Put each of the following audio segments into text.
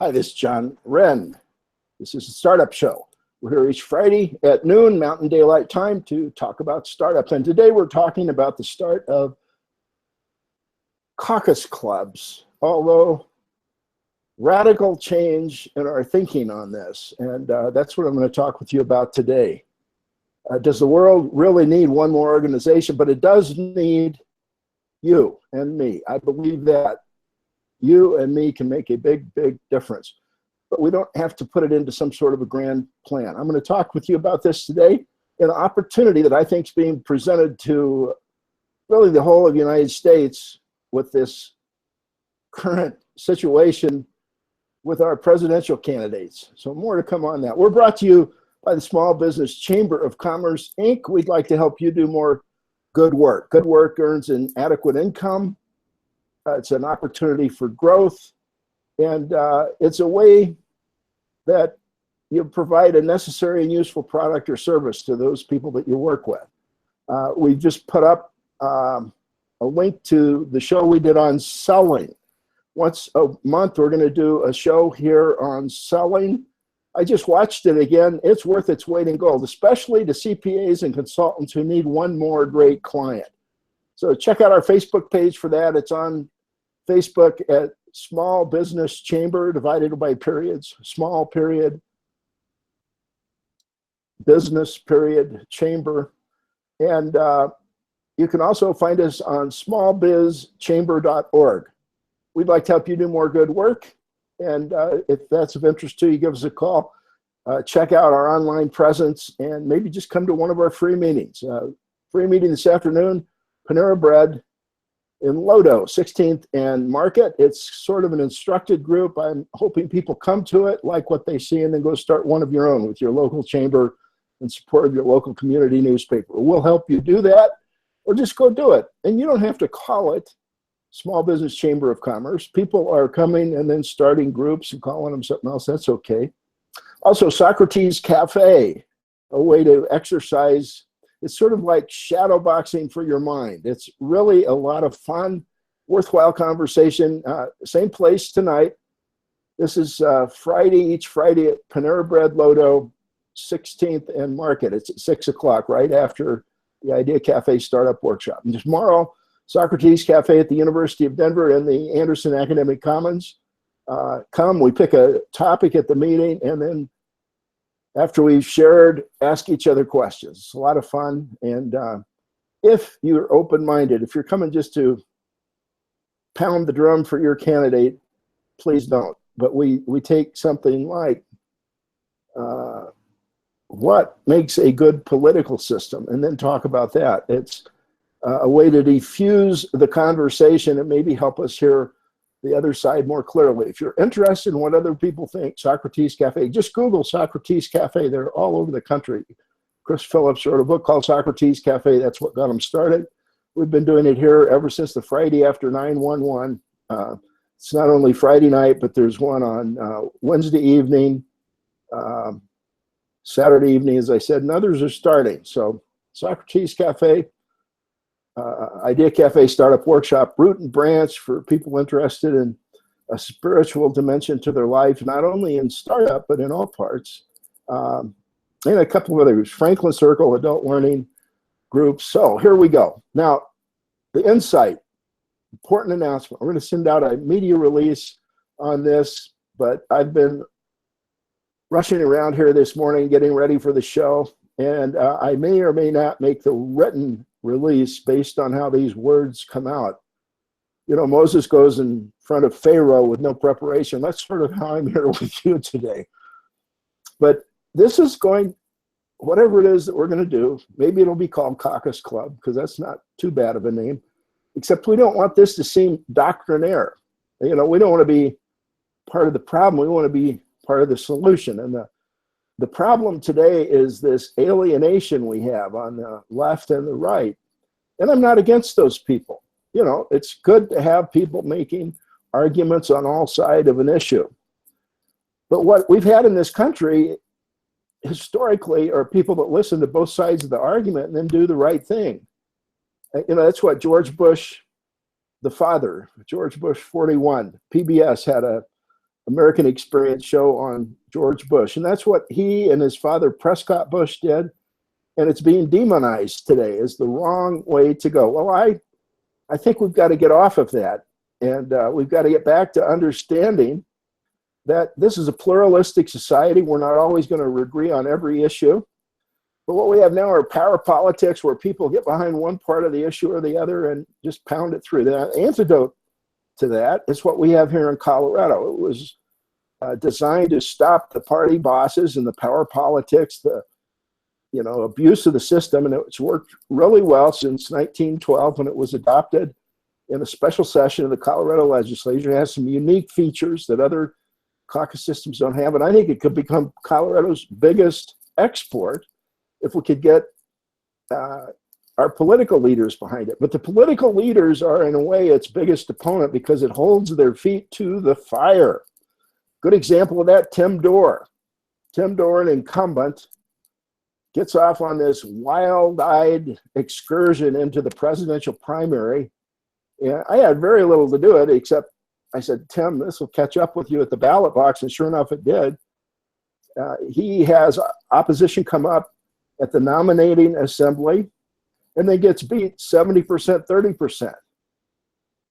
Hi, this is John Wren. This is a startup show. We're here each Friday at noon Mountain Daylight Time to talk about startups. And today we're talking about the start of caucus clubs, although radical change in our thinking on this. And that's what I'm going to talk with you about today. Does the world really need one more organization? But it does need you and me. I believe that you and me can make a big, big difference. But we don't have to put it into some sort of a grand plan. I'm going to talk with you about this today, an opportunity that I think is being presented to really the whole of the United States with this current situation with our presidential candidates. So more to come on that. We're brought to you by the Small Business Chamber of Commerce, Inc. We'd like to help you do more good work. Good work earns an adequate income. It's an opportunity for growth. And it's a way that you provide a necessary and useful product or service to those people that you work with. We just put up a link to the show we did on selling. Once a month, we're going to do a show here on selling. I just watched it again. It's worth its weight in gold, especially to CPAs and consultants who need one more great client. So check out our Facebook page for that. It's on Facebook at Small Business Chamber, divided by periods, small period, business period, chamber. And you can also find us on smallbizchamber.org. We'd like to help you do more good work. And if that's of interest to you, give us a call. Check out our online presence and maybe just come to one of our free meetings. Free meeting this afternoon, Panera Bread in Lodo, 16th and Market. It's sort of an instructed group. I'm hoping people come to it, like what they see, and then go start one of your own with your local chamber in support of your local community newspaper. We'll help you do that, or just go do it. And you don't have to call it Small Business Chamber of Commerce. People are coming and then starting groups and calling them something else. That's okay. Also, Socrates Cafe, a way to exercise. It's sort of like shadow boxing for your mind. It's really a lot of fun, worthwhile conversation. Same place tonight. This is each Friday at Panera Bread Lodo, 16th and Market. It's at 6 o'clock, right after the Idea Cafe Startup Workshop. And tomorrow, Socrates Cafe at the University of Denver and the Anderson Academic Commons. We pick a topic at the meeting, and then after we've shared, ask each other questions. It's a lot of fun. And if you're open-minded, if you're coming just to pound the drum for your candidate, please don't. But we take something like what makes a good political system, and then talk about that. It's a way to diffuse the conversation and maybe help us hear the other side more clearly. If you're interested in what other people think, Socrates Cafe, just Google Socrates Cafe. They're all over the country. Chris Phillips wrote a book called Socrates Cafe. That's what got them started. We've been doing it here ever since the Friday after 9/11. It's not only Friday night, but there's one on Wednesday evening, Saturday evening, as I said, and others are starting. So Socrates Cafe, Idea Cafe Startup Workshop, root and branch for people interested in a spiritual dimension to their life, not only in startup, but in all parts. And a couple of others, Franklin Circle, adult learning groups. So here we go. Now, the insight, important announcement. We're going to send out a media release on this, but I've been rushing around here this morning, getting ready for the show, and I may or may not make the written release based on how these words come out. You know, Moses goes in front of Pharaoh with no preparation. That's sort of how I'm here with you today. But this is going, whatever it is that we're going to do, maybe it'll be called Caucus Club, because that's not too bad of a name, except we don't want this to seem doctrinaire. You know, we don't want to be part of the problem. We want to be part of the solution. And the problem today is this alienation we have on the left and the right. And I'm not against those people. You know, it's good to have people making arguments on all sides of an issue. But what we've had in this country historically are people that listen to both sides of the argument and then do the right thing. You know, that's what George Bush, the father, George Bush 41, PBS had a American Experience show on George Bush. And that's what he and his father, Prescott Bush, did. And it's being demonized today as the wrong way to go. Well, I think we've got to get off of that. And we've got to get back to understanding that this is a pluralistic society. We're not always going to agree on every issue. But what we have now are power politics where people get behind one part of the issue or the other and just pound it through. The antidote to that is what we have here in Colorado. It was designed to stop the party bosses and the power politics, the abuse of the system, and it's worked really well since 1912 when it was adopted in a special session of the Colorado legislature. It has some unique features that other caucus systems don't have, and I think it could become Colorado's biggest export if we could get our political leaders behind it. But the political leaders are, in a way, its biggest opponent because it holds their feet to the fire. Good example of that, Tim Dorr. Tim Dorr, an incumbent, gets off on this wild-eyed excursion into the presidential primary. And I had very little to do with it, except I said, Tim, this will catch up with you at the ballot box, and sure enough, it did. He has opposition come up at the nominating assembly, and then gets beat 70%, 30%.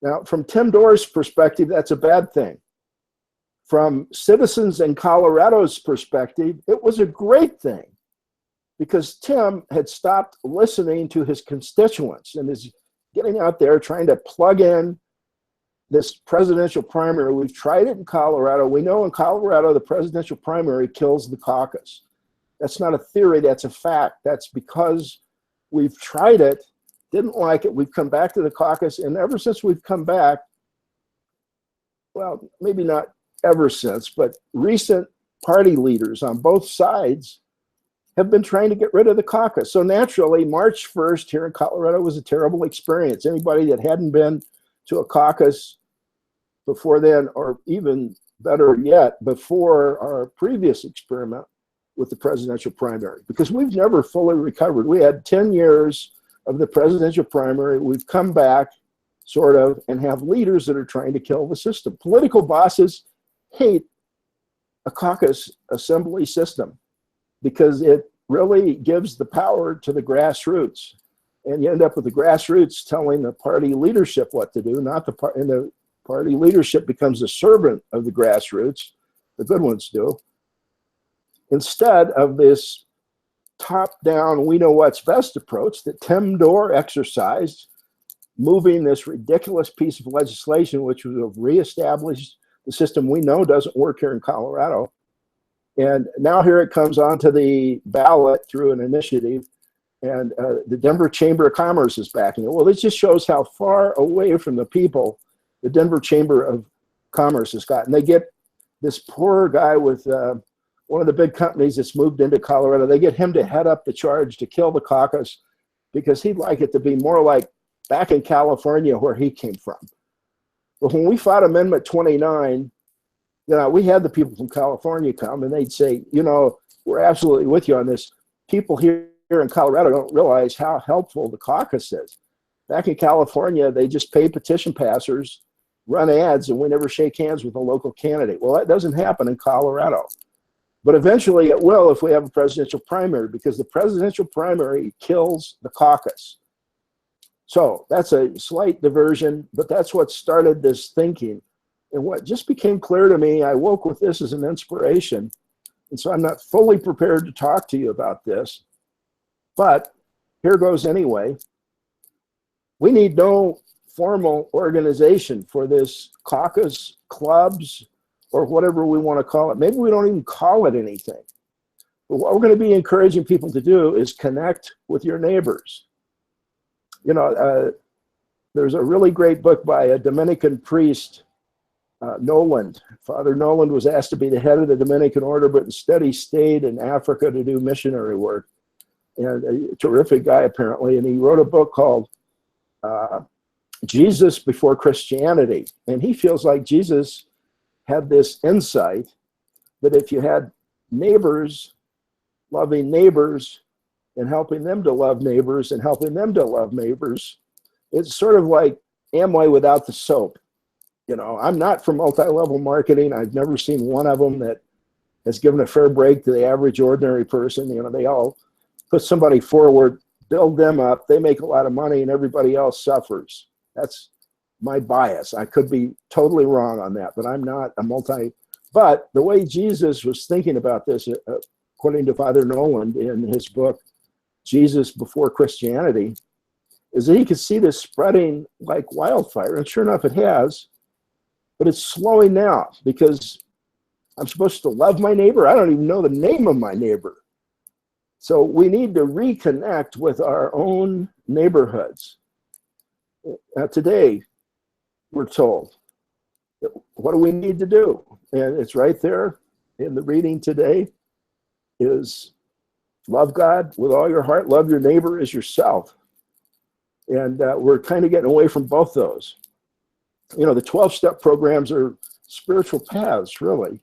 Now, from Tim Dorr's perspective, that's a bad thing. From citizens in Colorado's perspective, it was a great thing because Tim had stopped listening to his constituents and is getting out there trying to plug in this presidential primary. We've tried it in Colorado. We know in Colorado the presidential primary kills the caucus. That's not a theory, that's a fact. That's because we've tried it, didn't like it, we've come back to the caucus, and ever since we've come back, well, maybe not ever since, but recent party leaders on both sides have been trying to get rid of the caucus. So naturally, March 1st here in Colorado was a terrible experience. Anybody that hadn't been to a caucus before then, or even better yet, before our previous experiment with the presidential primary, because we've never fully recovered. We had 10 years of the presidential primary. We've come back, sort of, and have leaders that are trying to kill the system. Political bosses hate a caucus assembly system because it really gives the power to the grassroots. And you end up with the grassroots telling the party leadership what to do, not the party. And the party leadership becomes a servant of the grassroots. The good ones do. Instead of this top-down, we know what's best approach that Tim Dorr exercised, moving this ridiculous piece of legislation, which would have reestablished the system we know doesn't work here in Colorado. And now here it comes onto the ballot through an initiative, and the Denver Chamber of Commerce is backing it. Well, this just shows how far away from the people the Denver Chamber of Commerce has gotten. They get this poor guy with one of the big companies that's moved into Colorado. They get him to head up the charge to kill the caucus because he'd like it to be more like back in California where he came from. But when we fought Amendment 29, we had the people from California come and they'd say, we're absolutely with you on this. People here in Colorado don't realize how helpful the caucus is. Back in California, they just pay petition passers, run ads, and we never shake hands with a local candidate. Well, that doesn't happen in Colorado. But eventually it will if we have a presidential primary, because the presidential primary kills the caucus. So that's a slight diversion, but that's what started this thinking. And what just became clear to me, I woke with this as an inspiration. And so I'm not fully prepared to talk to you about this, but here goes anyway. We need no formal organization for this caucus, clubs, or whatever we want to call it. Maybe we don't even call it anything. But what we're going to be encouraging people to do is connect with your neighbors. There's a really great book by a Dominican priest, Noland. Father Noland was asked to be the head of the Dominican order, but instead he stayed in Africa to do missionary work. And a terrific guy, apparently. And he wrote a book called Jesus Before Christianity. And he feels like Jesus had this insight that if you had neighbors loving neighbors and helping them to love neighbors and helping them to love neighbors, it's sort of like Amway without the soap. You know, I'm not for multi-level marketing. I've never seen one of them that has given a fair break to the average ordinary person. You know, they all put somebody forward, build them up, they make a lot of money, and everybody else suffers. That's my bias. I could be totally wrong on that, but I'm not a but the way Jesus was thinking about this, according to Father Noland in his book, Jesus Before Christianity, is that he could see this spreading like wildfire. And sure enough, it has, but it's slowing down because I'm supposed to love my neighbor. I don't even know the name of my neighbor. So we need to reconnect with our own neighborhoods. Today, we're told, what do we need to do? And it's right there in the reading today is love God with all your heart, love your neighbor as yourself. And we're kind of getting away from both those. You know, the 12-step programs are spiritual paths, really.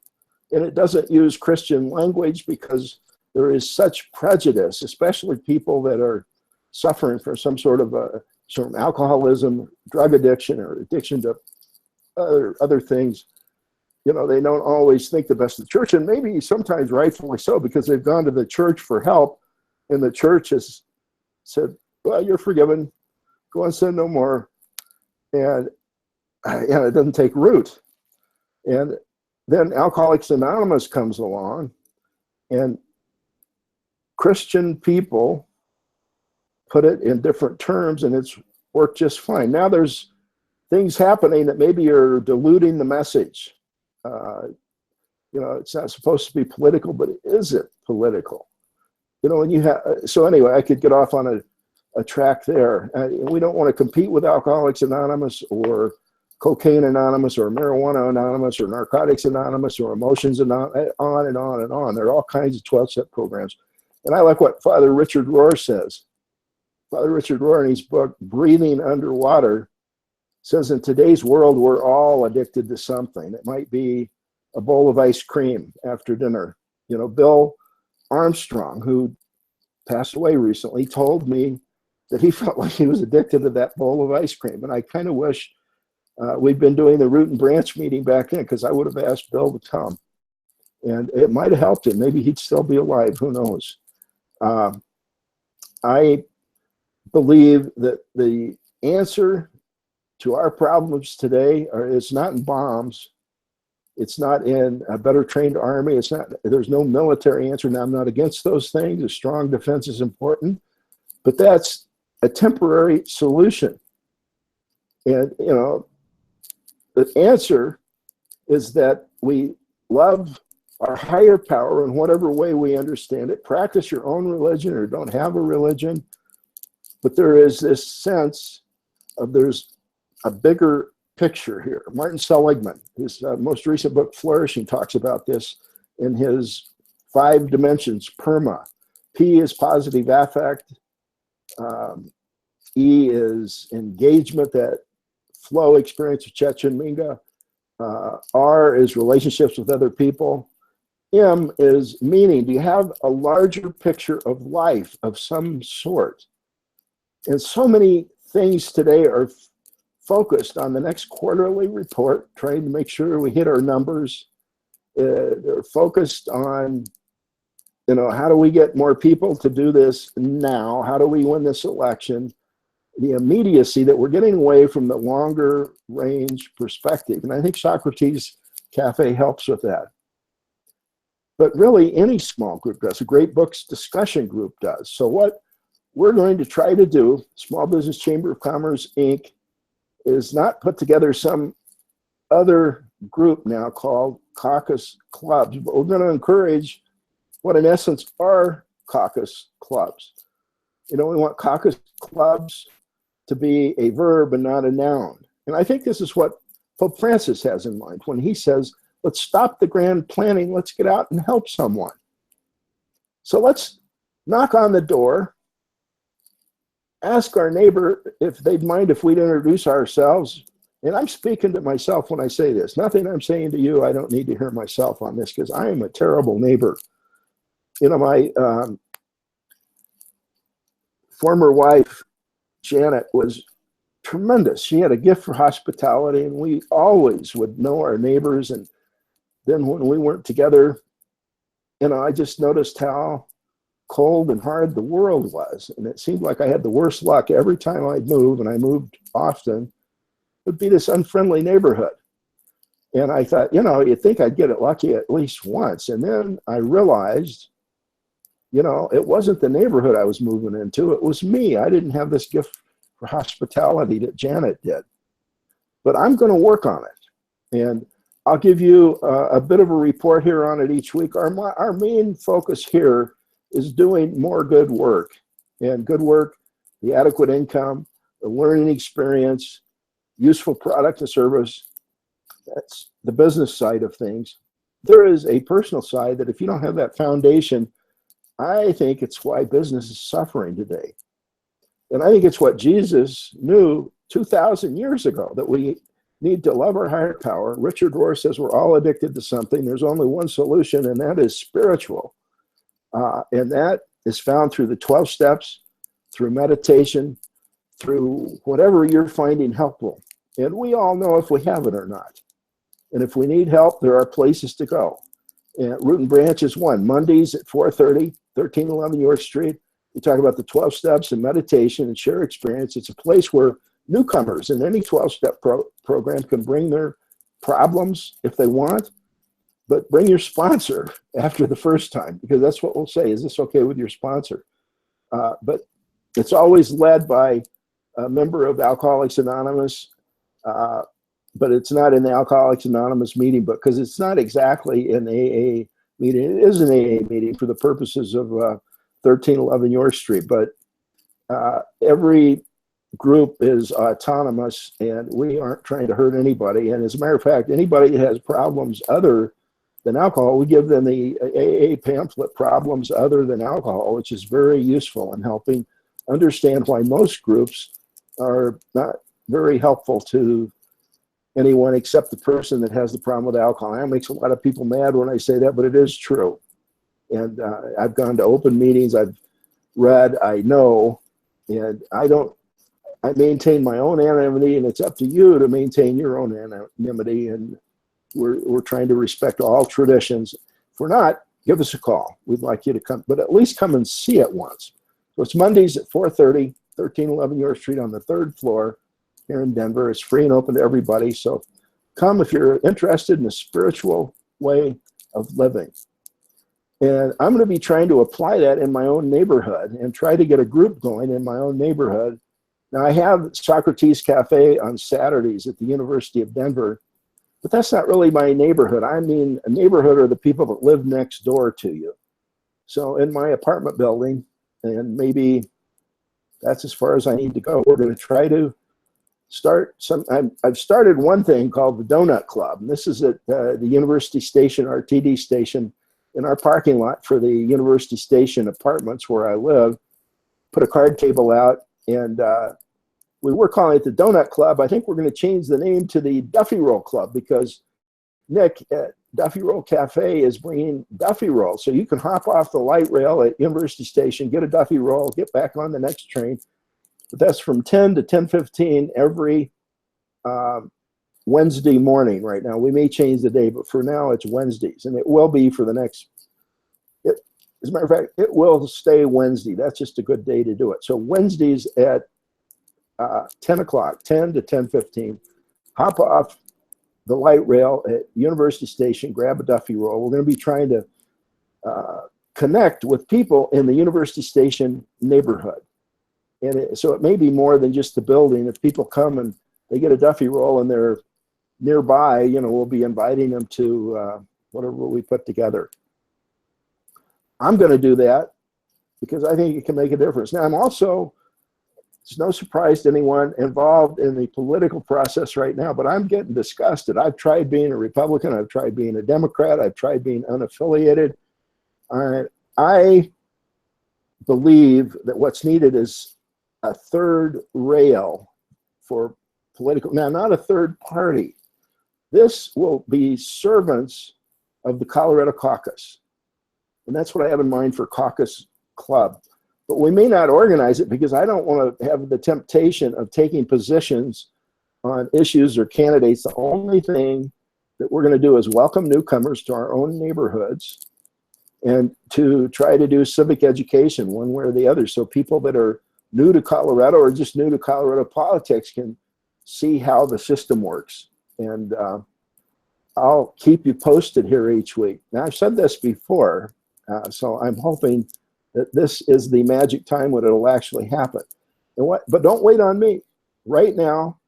And it doesn't use Christian language because there is such prejudice, especially people that are suffering from some sort of alcoholism, drug addiction, or addiction to other things. You know, they don't always think the best of the church, and maybe sometimes rightfully so, because they've gone to the church for help, and the church has said, well, you're forgiven, go and sin no more. And it doesn't take root. And then Alcoholics Anonymous comes along, and Christian people put it in different terms, and it's worked just fine. Now there's things happening that maybe are diluting the message. You know, it's not supposed to be political, but it isn't political. You know, and you have, so anyway, I could get off on a track there. We don't want to compete with Alcoholics Anonymous or Cocaine Anonymous or Marijuana Anonymous or Narcotics Anonymous or Emotions Anonymous, on and on and on. There are all kinds of 12-step programs. And I like what Father Richard Rohr says. Father Richard Rohr, in his book, Breathing Underwater, says in today's world, we're all addicted to something. It might be a bowl of ice cream after dinner. You know, Bill Armstrong, who passed away recently, told me that he felt like he was addicted to that bowl of ice cream. And I kind of wish we'd been doing the root and branch meeting back then, because I would have asked Bill to come. And it might have helped him. Maybe he'd still be alive. Who knows? I believe that the answer to our problems today is not in bombs. It's not in a better trained army. It's not, there's no military answer. Now, I'm not against those things. A strong defense is important, but that's a temporary solution. And, you know, the answer is that we love our higher power in whatever way we understand it. Practice your own religion or don't have a religion. But there is this sense of there's a bigger picture here. Martin Seligmann, his most recent book, Flourishing, talks about this in his 5 dimensions, PERMA. P is positive affect. E is engagement, that flow experience of Chechen Minga. R is relationships with other people. M is meaning. Do you have a larger picture of life of some sort? And so many things today are focused on the next quarterly report, trying to make sure we hit our numbers. They're focused on, you know, how do we get more people to do this now? How do we win this election? The immediacy that we're getting away from the longer range perspective. And I think Socrates Cafe helps with that. But really, any small group does. A Great Books discussion group does. So what we're going to try to do, Small Business Chamber of Commerce, Inc., is not put together some other group now called caucus clubs, but we're going to encourage what in essence are caucus clubs. You know, we want caucus clubs to be a verb and not a noun. And I think this is what Pope Francis has in mind when he says, let's stop the grand planning, let's get out and help someone. So let's knock on the door, ask our neighbor if they'd mind if we'd introduce ourselves. And I'm speaking to myself when I say this. Nothing I'm saying to you, I don't need to hear myself on this, because I am a terrible neighbor. You know, my former wife, Janet, was tremendous. She had a gift for hospitality, and we always would know our neighbors. And then when we weren't together, I just noticed how cold and hard the world was. And it seemed like I had the worst luck every time I'd move, and I moved often. It would be this unfriendly neighborhood. And I thought, you'd think I'd get it lucky at least once. And then I realized, it wasn't the neighborhood I was moving into. It was me. I didn't have this gift for hospitality that Janet did. But I'm going to work on it. And I'll give you a bit of a report here on it each week. Our main focus here is doing more good work. And good work, the adequate income, the learning experience, useful product and service. That's the business side of things. There is a personal side that if you don't have that foundation, I think it's why business is suffering today. And I think it's what Jesus knew 2,000 years ago, that we need to love our higher power. Richard Rohr says we're all addicted to something. There's only one solution, and that is spiritual. And that is found through the 12 steps, through meditation, through whatever you're finding helpful. And we all know if we have it or not. And if we need help, there are places to go. And Root and Branch is one. Mondays at 4:30, 1311 York Street. We talk about the 12 steps and meditation and share experience. It's a place where newcomers in any 12-step program can bring their problems if they want, but bring your sponsor after the first time, because that's what we'll say. Is this okay with your sponsor? But it's always led by a member of Alcoholics Anonymous, but it's not in the Alcoholics Anonymous meeting book, because it's not exactly an AA meeting. It is an AA meeting for the purposes of 1311 York Street, but every group is autonomous, and we aren't trying to hurt anybody. And as a matter of fact, anybody that has problems other than alcohol, we give them the AA pamphlet, Problems Other Than Alcohol, which is very useful in helping understand why most groups are not very helpful to anyone except the person that has the problem with alcohol. That makes a lot of people mad when I say that, but it is true. And I've gone to open meetings, I've read, I know, and I maintain my own anonymity, and it's up to you to maintain your own anonymity. And we're trying to respect all traditions. If we're not, give us a call. We'd like you to come, but at least come and see it once. So it's Mondays at 4:30, 1311 York Street on the 3rd floor here in Denver. It's free and open to everybody. So come if you're interested in a spiritual way of living. And I'm going to be trying to apply that in my own neighborhood and try to get a group going in my own neighborhood. Now, I have Socrates Cafe on Saturdays at the University of Denver, but that's not really my neighborhood. I mean, a neighborhood are the people that live next door to you. So in my apartment building, and maybe that's as far as I need to go, we're going to try to start I've started one thing called the Donut Club. And this is at the University Station, RTD station, in our parking lot for the University Station apartments where I live. Put a card table out, and we were calling it the Donut Club. I think we're going to change the name to the Duffy Roll Club, because Nick at Duffy Roll Cafe is bringing Duffy Roll. So you can hop off the light rail at University Station, get a Duffy Roll, get back on the next train. But that's from 10 to 10:15 every Wednesday morning right now. We may change the day, but for now it's Wednesdays, and it will be for the next, as a matter of fact, it will stay Wednesday. That's just a good day to do it. So Wednesdays at 10 o'clock, 10 to 10:15, hop off the light rail at University Station, grab a Duffy Roll. We're going to be trying to connect with people in the University Station neighborhood. And so it may be more than just the building. If people come and they get a Duffy Roll and they're nearby, we'll be inviting them to whatever we put together. I'm going to do that because I think it can make a difference. Now, I'm also, it's no surprise to anyone, involved in the political process right now, but I'm getting disgusted. I've tried being a Republican. I've tried being a Democrat. I've tried being unaffiliated. I believe that what's needed is a third rail for political, now not a third party. This will be servants of the Colorado caucus. And that's what I have in mind for Caucus Club. But we may not organize it because I don't want to have the temptation of taking positions on issues or candidates. The only thing that we're going to do is welcome newcomers to our own neighborhoods and to try to do civic education one way or the other, so people that are new to Colorado or just new to Colorado politics can see how the system works. And I'll keep you posted here each week. Now, I've said this before, so I'm hoping that this is the magic time when it'll actually happen. But don't wait on me. Right now,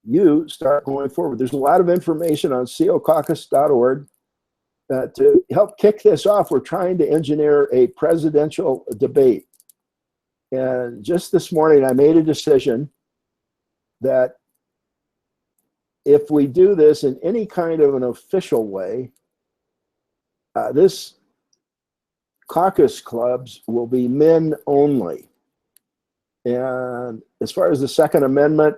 you start going forward. There's a lot of information on cocaucus.org. To help kick this off, we're trying to engineer a presidential debate. And just this morning, I made a decision that if we do this in any kind of an official way, this caucus clubs will be men only. And as far as the Second Amendment,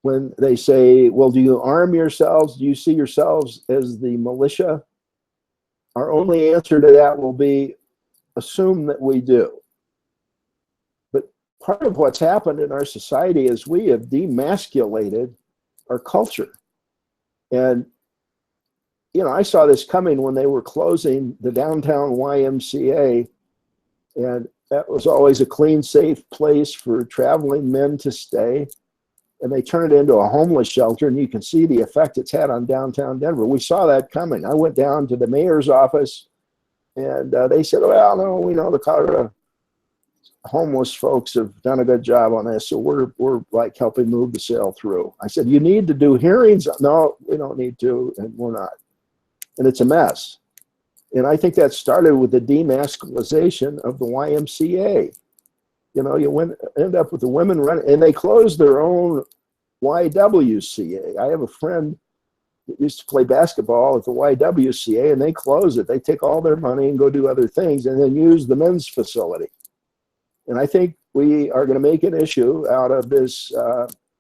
when they say, well, do you arm yourselves? Do you see yourselves as the militia? Our only answer to that will be, assume that we do. But part of what's happened in our society is we have demasculated our culture. And, you know, I saw this coming when they were closing the downtown YMCA, and that was always a clean, safe place for traveling men to stay. And they turned it into a homeless shelter, and you can see the effect it's had on downtown Denver. We saw that coming. I went down to the mayor's office, and they said, well, no, we know the Colorado homeless folks have done a good job on this, so we're like helping move the sale through. I said, you need to do hearings? No, we don't need to, and we're not. And it's a mess. And I think that started with the demasculization of the YMCA. You know, you end up with the women running, and they closed their own YWCA. I have a friend that used to play basketball at the YWCA, and they close it. They take all their money and go do other things and then use the men's facility. And I think we are going to make an issue out of this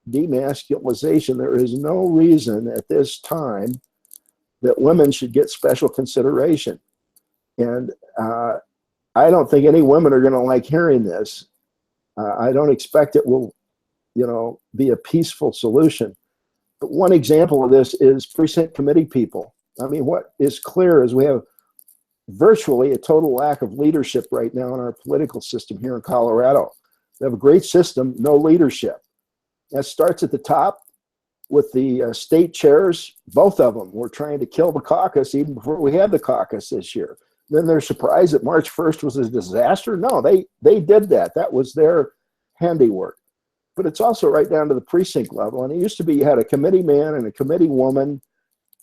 demasculization. There is no reason at this time that women should get special consideration. And I don't think any women are going to like hearing this. I don't expect it will, you know, be a peaceful solution. But one example of this is precinct committee people. I mean, what is clear is we have virtually a total lack of leadership right now in our political system here in Colorado. We have a great system, no leadership. That starts at the top with the state chairs. Both of them were trying to kill the caucus even before we had the caucus this year. Then they're surprised that March 1st was a disaster. No, they did that. That was their handiwork. But it's also right down to the precinct level. And it used to be you had a committee man and a committee woman.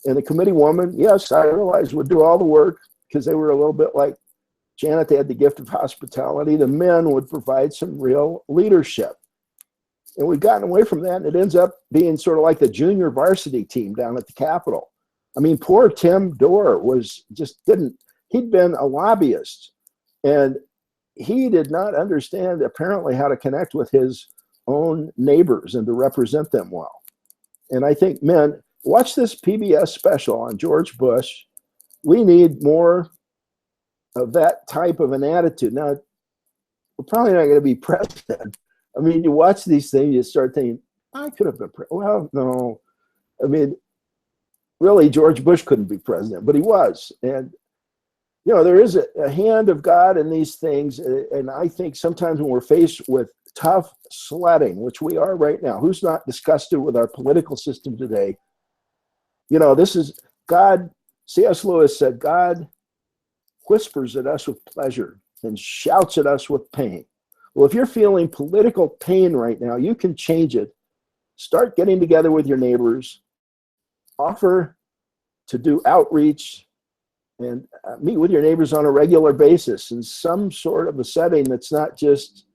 And the committee woman, yes, I realized, would do all the work because they were a little bit like Janet. They had the gift of hospitality. The men would provide some real leadership. And we've gotten away from that, and it ends up being sort of like the junior varsity team down at the Capitol. I mean, poor Tim Dorr he'd been a lobbyist, and he did not understand apparently how to connect with his own neighbors and to represent them well. And I think, men, watch this PBS special on George Bush. We need more of that type of an attitude. Now, we're probably not going to be president. I mean, you watch these things, you start thinking, I could have been president. Well, no. I mean, really, George Bush couldn't be president, but he was. And you know, there is a hand of God in these things. And I think sometimes when we're faced with tough sledding, which we are right now, who's not disgusted with our political system today? You know, this is God. C.S. Lewis said, God whispers at us with pleasure and shouts at us with pain. Well, if you're feeling political pain right now, you can change it. Start getting together with your neighbors, offer to do outreach, and meet with your neighbors on a regular basis in some sort of a setting that's not just,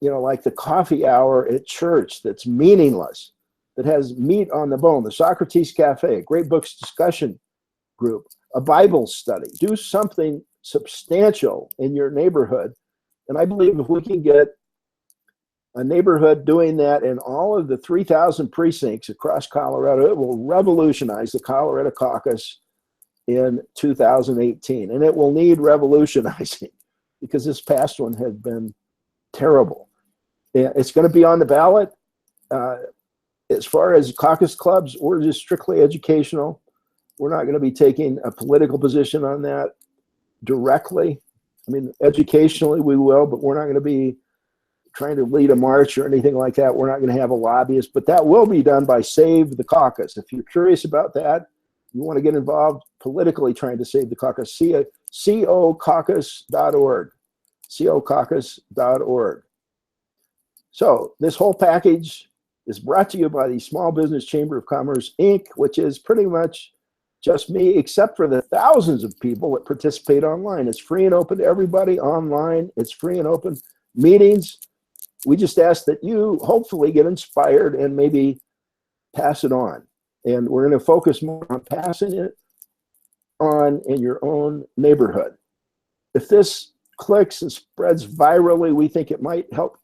you know, like the coffee hour at church that's meaningless, that has meat on the bone. The Socrates Cafe, a great books discussion group, a Bible study. Do something substantial in your neighborhood. And I believe if we can get a neighborhood doing that in all of the 3,000 precincts across Colorado, it will revolutionize the Colorado caucus in 2018, and it will need revolutionizing. because this past one had been terrible. It's going to be on the ballot. As far as caucus clubs, we're just strictly educational. We're not going to be taking a political position on that directly. I mean, educationally we will, but we're not going to be trying to lead a march or anything like that. We're not going to have a lobbyist, but that will be done by Save the Caucus. If you're curious about that, you want to get involved politically trying to save the caucus, cocaucus.org, cocaucus.org. So this whole package is brought to you by the Small Business Chamber of Commerce, Inc., which is pretty much just me, except for the thousands of people that participate online. It's free and open to everybody online. It's free and open meetings. We just ask that you hopefully get inspired and maybe pass it on. And we're going to focus more on passing it on in your own neighborhood. If this clicks and spreads virally, we think it might help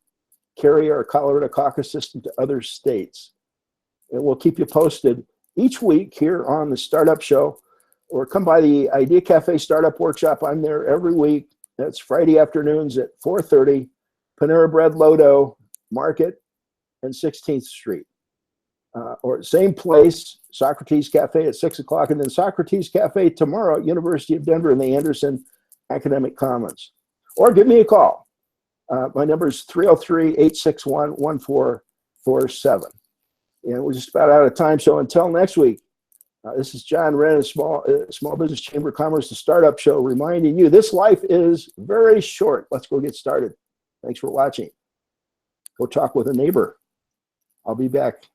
carry our Colorado caucus system to other states. And we'll keep you posted each week here on the Startup Show, or come by the Idea Cafe Startup Workshop. I'm there every week. That's Friday afternoons at 4:30, Panera Bread Lodo Market and 16th Street. Or same place, Socrates Cafe at 6 o'clock, and then Socrates Cafe tomorrow at University of Denver in the Anderson Academic Commons. Or give me a call. My number is 303-861-1447. And we're just about out of time, so until next week, this is John Wren of Small Business Chamber of Commerce, the Startup Show, reminding you this life is very short. Let's go get started. Thanks for watching. Go talk with a neighbor. I'll be back